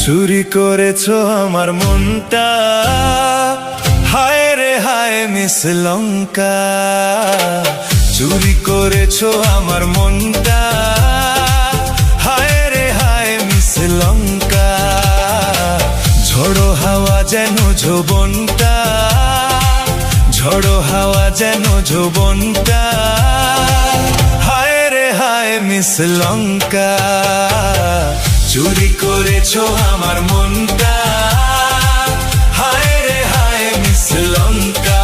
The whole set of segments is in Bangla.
চুরি করেছো আমার মনটা, হায় রে হায় মিস লঙ্কা। চুরি করেছো আমার মনটা, হায় রে হায় মিস লঙ্কা। ঝড়ো হাওয়া যেন যৌবনটা, ঝড়ো হাওয়া যেন যৌবনটা, হায় রে হায় মিস লঙ্কা। চুরি করেছো আমার মনটা, হায় রে হায় মিস লঙ্কা।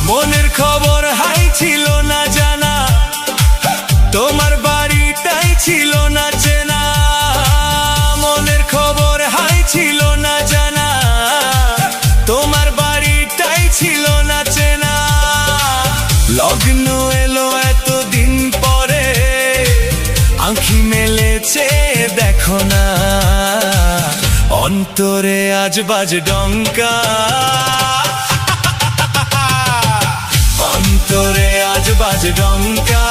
মনের খবর হাই ছিল না জানা, তোমার বাড়িটাই ছিল না চেনা। মনের খবর হাই ছিল না জানা, তোমার বাড়িটাই ছিল না চেনা। লগ্ন এলো এতদিন পরে, আঁখি মেলেছে দেখো না। অন্তরে আজ বাজ ডঙ্কা, অন্তরে আজ বাজ ডঙ্কা,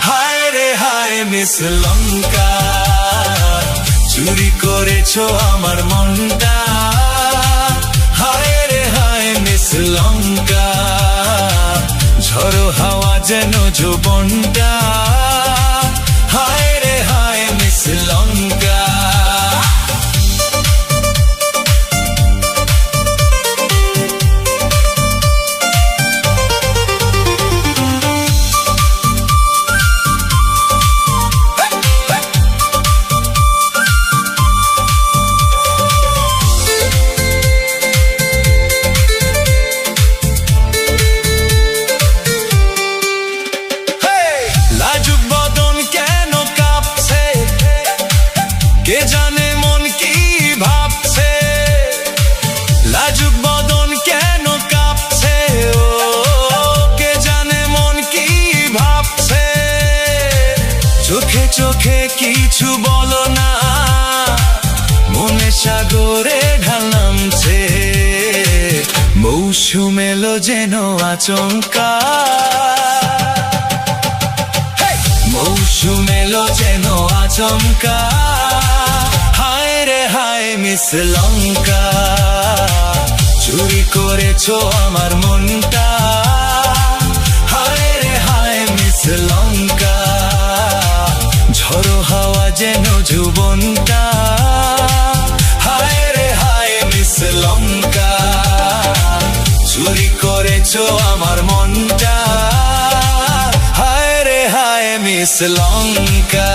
হায় রে হায় মিস লঙ্কা। চুরি করেছো আমার মনটা, হায় রে হায় মিস লঙ্কা। ঝড়ো হাওয়া যেন যৌবনটা, হায় রে হায় মিস লঙ্কা। লাজুক বদন কেন কাঁপছে, কে জানে মন কি ভাবছে। লাজুক বদন কেন কাঁপছে, ও কে জানে মন কি ভাবছে। চোখে চোখে কিছু বলো না, মনে সাগরে ঢাল নামছে। মৌসুম এলো যেন আচমকা, মৌসুম এলো যেন আচমকা, হায় রে হায় মিস লঙ্কা। চুরি করেছো আমার মনটা, হায় রে হায় মিস লঙ্কা। ঝড়ো হাওয়া যেন যৌবনটা, হায় রে হায় মিস লঙ্কা। চুরি করেছো আমার মনটা, হায় রে হায় মিস লঙ্কা।